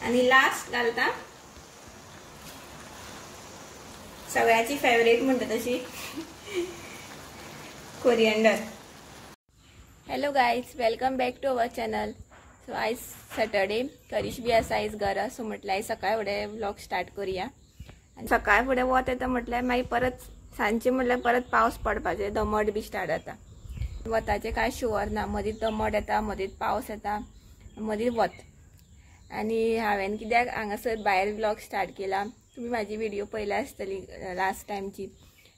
आणि लास्ट घालता सगळ्याची फेवरेट म्हणतात तशी coriander. Hello guys, welcome back to our channel. So it's Saturday, करीश B आसा आयज घरा. सो म्हटल्यार आयज सकाळ फुडें व्लॉग स्टार्ट करूया. आनी सकाळ फुडें वत येता म्हटल्यार मागीर परत सांजचे म्हटल्यार परत पावस पडपाचे, दमट बी स्टार्ट जाता. वताचे कांय शुअर ना, मदींच दमट येता, मदींच पावस येता, मदींच वत. आनी हांवें कित्याक हांगासर भायर व्लॉग स्टार्ट केला, तुम्ही माझी व्हिडिओ पळयल्या आसतली लास्ट टायमची.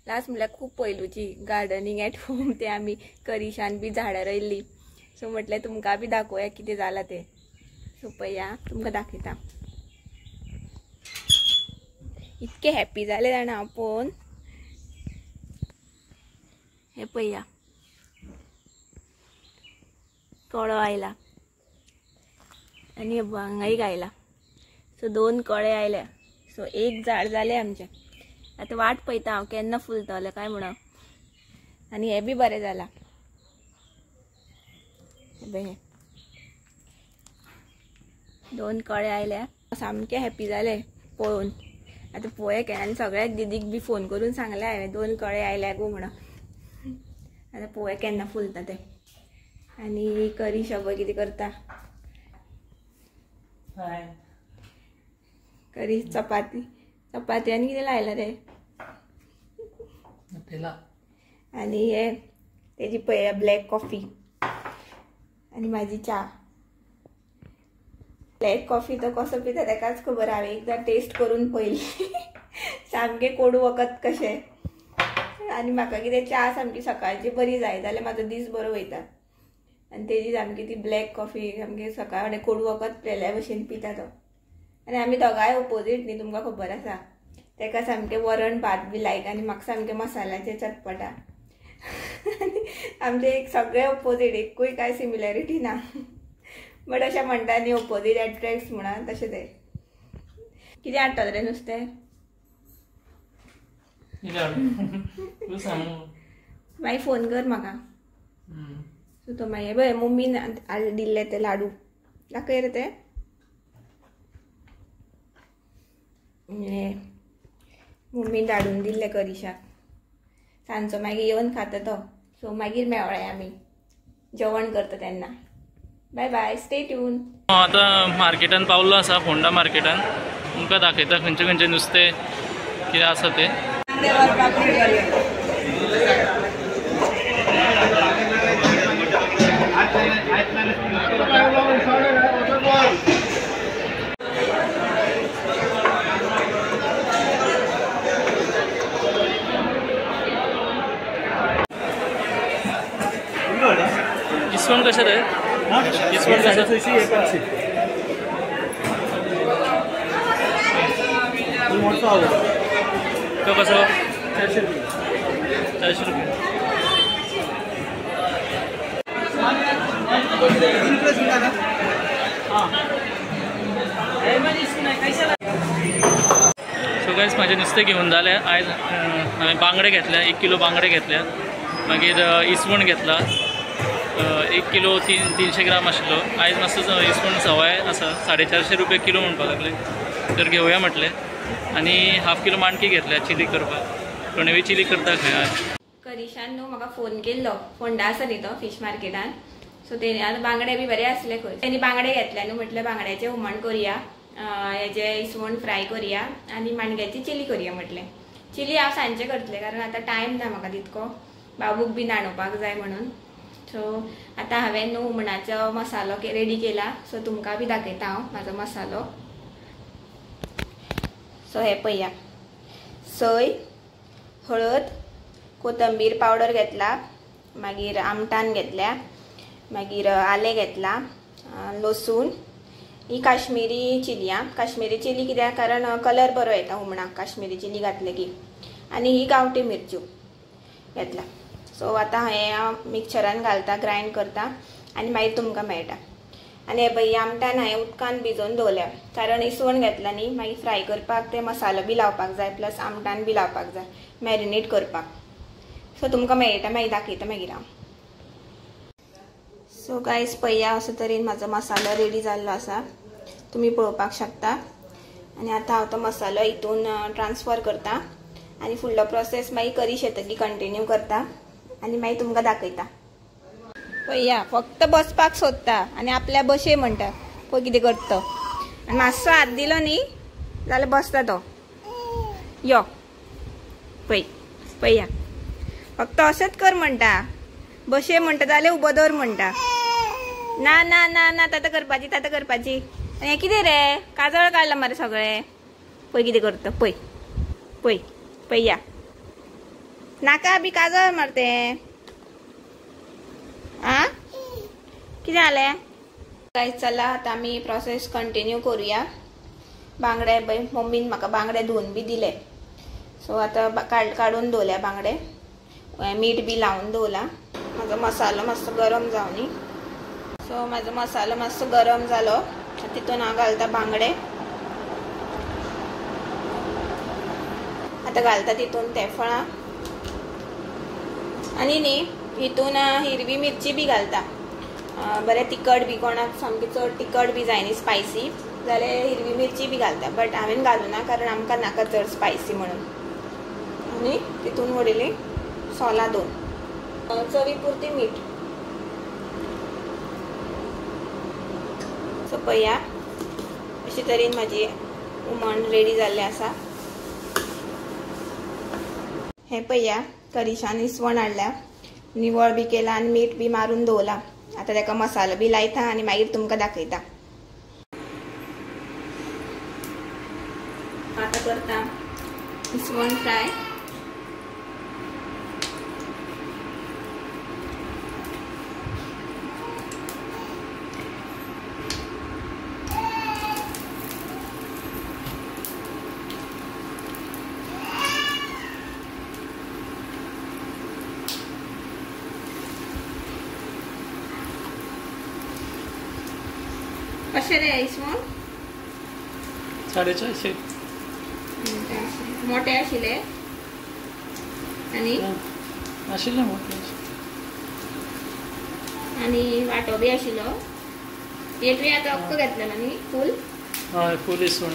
लास्ट म्हटल्यार खूब पयलूची गार्डनिंग एट होम, ते आमी करिशान बी झाडां रोयल्ली. सो म्हटल्यार तुमकां बी दाखोवया कितें जालां तें. सो पळया तुमकां दाखयता. इतके हॅप्पी जाले जाणा हांव पळोवन. हे पळया कळो आयला आनी हांगाय आयला. सो 2 कळे आयल्या. सो एक झाड जालें आमचें. आतां वाट पळयता हांव केन्ना फुलतलें काय म्हणून. आनी हें बी बरें जालां. हे 2 कळे आयल्या. सामकें हॅप्पी जालें पळोवन. आतां पळोवया केन्ना. आनी सगळ्याक दिदीक बी फोन करून सांगलें हांवें 2 कळे आयल्या गो म्हणून. आतां पळोवया केन्ना फुलता तें. आनी करीश पळय कितें करता. करीश चपाती आनी कितें लायला रे. आनी हे तेजी पळया ब्लॅक कॉफी आनी माझी च्या. ब्लॅक कॉफी तो कसो पिता तेकाच खबर. हांवें एकदां टेस्ट करून पळयली. सामकें कोडू वखद कशें. आनी म्हाका कितें च्या सामकी सकाळची बरी जाय जाल्यार म्हाजो दीस बरो वयता. आनी तेजी सामकी ती ब्लॅक कॉफी सामकी सकाळ फुडें कोडू वखद पेल्या भशेन पिता तो. आनी आमी दोगांय ऑपोजीट न्ही, तुमकां खबर आसा. तेका सामकें वरण भात बी लायक आनी म्हाका सामकें मसाल्याचें चटपटा. आमचे एक सगळे ऑपोजीट, एकूय कांय सिमिलॅरिटी ना. बट अशें म्हणटा न्ही ऑपोजीट एट्रॅक्ट्स म्हणून, तशें तें. कितें हाडटलें रे नुस्तें? मागीर फोन कर म्हाका. सो तो मागीर बरें मम्मीन दिल्ले ते लाडू दाखय रे ते. मम्मीन धाडून दिल्ले करिशाक. सांजचो मागीर येवन खाता तो. सो मागीर मेळ्ळे आमी जेवण करता तेन्ना. Bye bye, stay tune. आतां मार्केटान पावलो आसा, फोंडा मार्केटान. तुमकां दाखयता खंयचें खंयचें नुस्तें कितें आसा तें. इसवण कशें रे? इसवण कशें? तो कसो? 400 रुपये. 400 रुपये. सो गायज म्हाजें नुस्तें घेवन जालें. आयज हांवें बांगडे घेतल्या, 1 किलो बांगडे घेतल्या. मागीर इसवण घेतला 1 किलो 300 ग्राम आशिल्लो. आयज मातसो इसवण सवाय आसा, 450 रुपये किलो म्हणपाक लागले. तर घेवया म्हटलें. आनी हाफ किलो माणकी घेतल्या चिली करपाक. टोणेवी चिली करता खंय आज. करिशान न्हू म्हाका फोन केल्लो. फोंडा आसा न्ही तो फिश मार्केटान. सो तेणी आतां बांगडे बी बरे आसले खंय. तेणी बांगडे घेतले न्हू. म्हटल्यार बांगड्याचें हुमण करुया, हेजे इसवण फ्राय करुया आनी माणक्याची चिली करुया म्हटलें. चिली हांव सांजचें करतलें कारण आतां टायम ना म्हाका तितको. बाबूक बी न्हाणोवपाक जाय म्हणून. सो आतां हांवें न्हू हुमणाचो मसालो रेडी केला. सो तुमकां बी दाखयता हांव म्हाजो मसालो. सो हे पळया, सोय, हळद, कोथंबीर पावडर घेतला, मागीर आमटान घेतल्या, मागीर आलें घेतला, लसूण. ही काश्मीरी चिली. काश्मीरी चिली कित्याक कारण कलर बरो येता हुमणाक काश्मीरी चिली घातले की. आनी ही गांवठी मिरच्यो घेतला. सो आतां हें मिक्सचरान घालता, ग्रायंड करता आनी मागीर तुमकां मेळटा. आनी हे पळय आमटान हांवें उदकान भिजोवन दवरल्या कारण इसवण घेतला न्ही, मागीर फ्राय करपाक ते मसालो बी लावपाक जाय, प्लस आमटान बी लावपाक जाय मॅरिनेट करपाक. सो तुमकां मेळटा मागीर दाखयता मागीर हांव. सो गायज पळया अशे तरेन म्हाजो मसालो रेडी जाल्लो आसा. तुम्ही पळोवपाक शकता। आणि आता हांव तो मसालो हितून ट्रान्सफर करता आणि फुडलो प्रोसेस मागीर करीश येतकीर कंटिन्यू करता आणि मागीर तुमकां दाखयता। पळया फक्त बसपाक सोदता आणि आपल्या बशे म्हणटा पळय कितें करता तो। आनी मातसो हात दिलो न्ही जाल्यार बसता तो। यो पळय पळया फक्त अशेंच कर म्हणटा, बशे म्हणटा जाल्यार उबो दवर म्हणटा। ना ना ना ना ताता करपाची। आनी हें कितें रे काजळ काडला मरे सगळें। पळय कितें करता पळय पळय पळया नाका बी काजळ मरे तें। आ कितें जालें गायज? चला आता आमी प्रोसेस कंटिन्यू करूया। बांगडे मम्मीन म्हाका बांगडे धुवन बी दिले, सो आता काडून दवरल्या बांगडे, मीठ बी लावून दवरला। म्हाजो मसालो मातसो गरम जावनी। सो म्हाजो मसालो मातसो गरम जालो, तितून हांव घालता बांगडे। आता घालता तितून तेफळां आनी न्ही हितून हिरवी मिरची बी घालता। बरें तिखट बी कोणाक सामकी चड तिखट बी जाय न्ही स्पायसी जाल्यार हिरवी मिरची बी घालता, बट हांवें घालूना कारण आमकां नाका चड स्पायसी म्हणून। आनी तितून उडयली सोलां 2, चवी पुरती मीठ। सो पळया अशे तरेन म्हाजी हुमण रेडी जाल्लें आसा। हें पळया करिशान इसवण हाडल्या, निवळ बी केला आनी मीठ बी मारून दवरला। आता तेका मसालो बी लायता आनी मागीर तुमकां दाखयता। आता करता इसवण फ्राय। कशे रे इसवण? 450 मोठे आशिल्ले आनी आशिल्ले मोठे आनी वांटो बी आशिल्लो। हे तुवें आतां अख्खो घेतलेलो न्ही फूल? हय फूल इसवण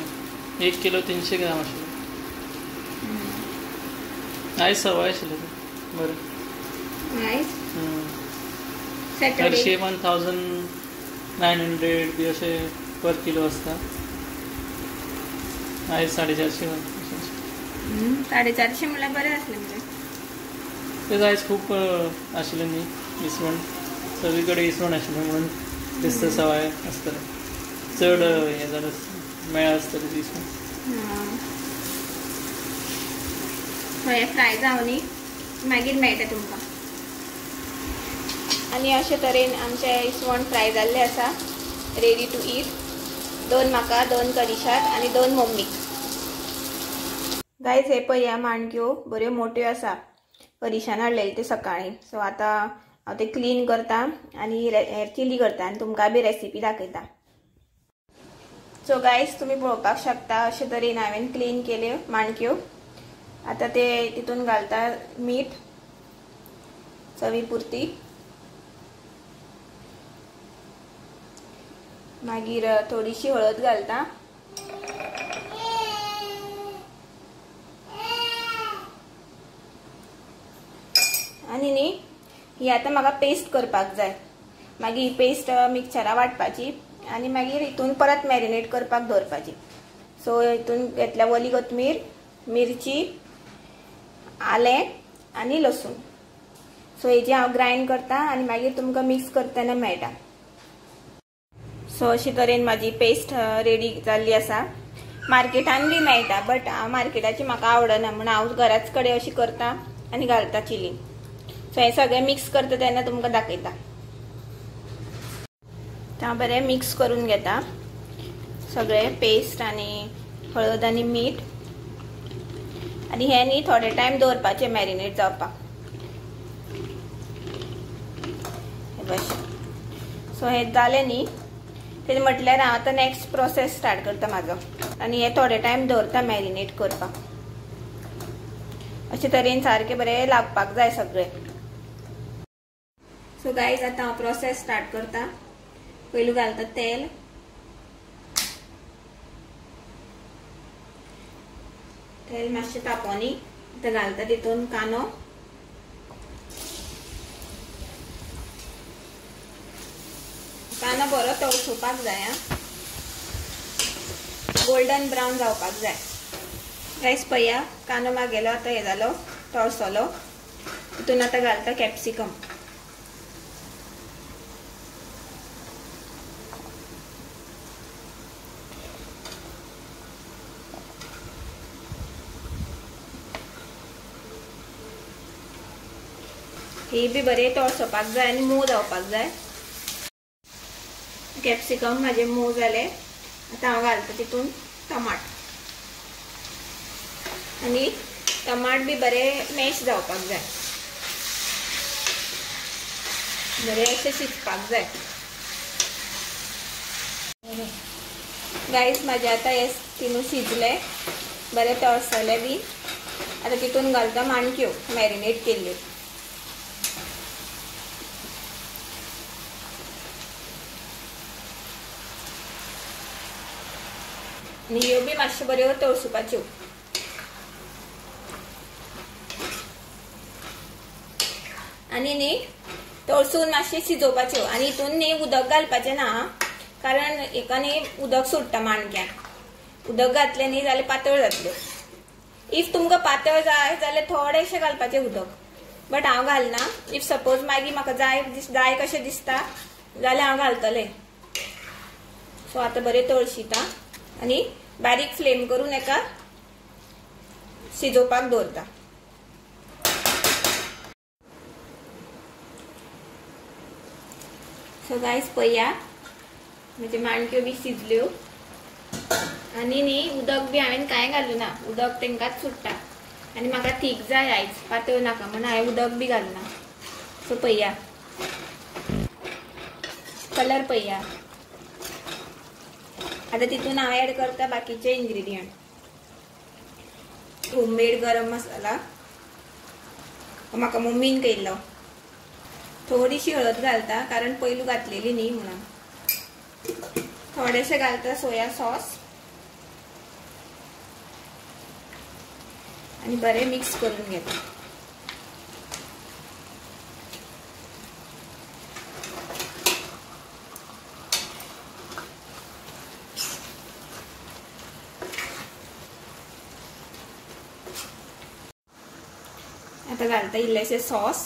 1 किलो 300 ग्राम आशिल्लो। आयज सवाय आशिल्लो बरें। आयज सॅटर्डे हरशी 1900 बी अशें पर किलो आसता। आयज 450 450 म्हणल्यार बरें आसलें मरे। तेच आयज खूब आशिल्लें न्ही इसवण, सगळी कडेन इसवण आशिल्लें म्हणून दिसता सवाय आसतलें, चड हें जालें मेळ आसतलें इसवण। हे फ्राय जावनी मागीर मेळटा तुमकां। आनी अशे तरेन आमचे इसवण फ्राय जाल्ले आसा, रेडी टू ईट। 2 म्हाका, 2 करिशाक आनी 2 मम्मीक। गायज हे पळया माणक्यो बऱ्यो मोठ्यो आसा, करिशान हाडलेले ते सकाळी। सो आता हांव ते क्लीन करता आनी चिली करता आनी तुमकां बी रेसिपी दाखयता। सो गायज तुम्ही पळोवपाक शकता अशे तरेन हांवें क्लीन केल्यो माणक्यो। आता ते तितून घालता मीठ चवी पुरती, मागीर थोडीशी हळद घालता, आनी न्ही ही आता म्हाका पेस्ट करपाक जाय। मागीर ही पेस्ट मिक्सरा वाटपाची आनी मागीर हितून परत मॅरिनेट करपाक दवरपाची। सो हितून घेतल्या ओली कोथमीर, मिरची, आलें आनी लसूण। सो हेजी हांव ग्राइंड करता आनी मागीर तुमकां मिक्स करतना मेळटा। सो अशे तरेन म्हाजी पेस्ट रेडी जाल्ली आसा। मार्केटान बी मेळटा, बट हांव मार्केटाची म्हाका आवडना म्हणून हांव घराच कडेन अशी करता आनी घालता चिली। सो हे सगळें मिक्स करता तेन्ना तुमकां दाखयता। हांव बरें मिक्स करून घेता सगळें पेस्ट आनी हळद आनी मीठ, आनी हे न्ही थोडे टायम दवरपाचें मॅरिनेट जावपाक। सो हे जालें न्ही ते म्हटल्यार हांव आतां नेक्स्ट प्रोसेस स्टार्ट करता म्हाजो, आनी हे थोडे टायम दवरता मॅरिनेट करपाक। अशे तरेन सारकें बरें लागपाक जाय सगळें। सो गायज आतां हांव प्रोसेस स्टार्ट करता। पयलू घालता तेल, तेल मातशें तापोनी आतां घालता तितून कांदो, कांदो बरो तळसुपाक जाय, गोल्डन ब्रावन जावपाक जाय। गाइस पळया कांदो मागेलो आतां हे जालो तळसलो, तितून आतां घालता कॅप्सिकम, ही बी बरे तळसोपाक जाय आनी मोव जावपाक जाय। कॅप्सिकम माझे मोव जाले, आता हांव घालता तितून टमाट, आनी टमाट बी बरे मॅश जावपाक जाय, बरे अशें शिजपाक जाय। गाइस माझे आता हे तिनू शिजले, बरे तळसले बी। आता तितून घालता माणक्यो मॅरिनेट केल्ल्यो, आनी ह्यो बी मातश्यो बऱ्यो तळसुपाच्यो। आनी न्ही तळसून मातशें शिजोवपाच्यो, आनी हितून न्ही उदक घालपाचें ना, कारण हेका न्ही उदक सुट्टा माणक्याक। उदक घातलें न्ही जाल्यार पातळ जातल्यो। इफ तुमकां पातळ जाय जाल्यार थोडेशें घालपाचें उदक, बट हांव घालना। इफ सपोज मागीर म्हाका जाय कशें दिसता जाल्यार हांव घालतलें। सो आतां बरें तळशिता आनी बारीक फ्लेम करून एका शिजोवपाक दवरता। सो गाइस पळया म्हणजे माणक्यो बी शिजल्यो, आनी न्ही उदक बी हांवें कांय घालूं ना, उदक तेंकाच सुट्टा। आनी म्हाका थीक जाय आयज, पातळ नाका म्हण हांवें उदक बी घालना। सो पळया कलर पळया। आता तितून हांव ऍड करता बाकीचे इन्ग्रेडियंट, होममेड गरम मसाला म्हाका मम्मीन केल्लो, थोडीशी हळद घालता कारण पयलू घातलेली न्ही म्हणून, थोडेशे घालता सोया सॉस आणि बरे मिक्स करून घेता। आता घालता इल्लेशे सॉस,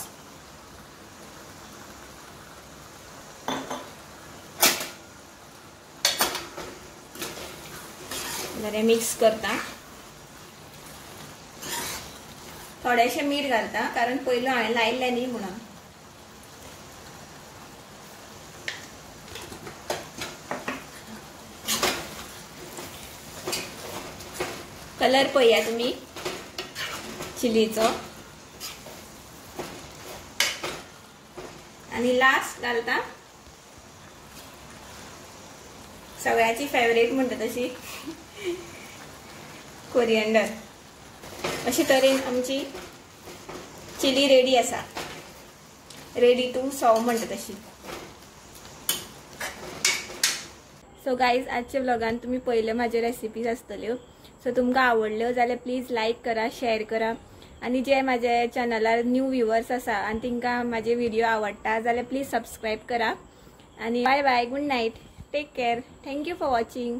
बरे मिक्स करता। थोडेशे मीठ घालता कारण पयलो हांवें लायिल्ले न्ही म्हणून। कलर पळया तुम्ही चिलीचो, आणि लास्ट घालता सगळ्याची फेवरेट म्हणटा तशी कोरिएंडर। अशे तरेन आमची चिली रेडी आसा, रेडी टू सर्व म्हणटा तशी। सो गाइज आजच्या व्लॉगान तुम्ही पहिले माझे रेसिपीज आसतल्यो। सो तुमकां आवडल्यो जाल्यार प्लीज लाईक करा, शेअर करा, आणि जे माझ्या चॅनलार न्यू व्ह्यूअर्स आसा आणि तांकां माझे व्हिडिओ आवडटा जाल्यार प्लीज सबस्क्राईब करा। आणि bye bye, good night, take care, thank you for watching.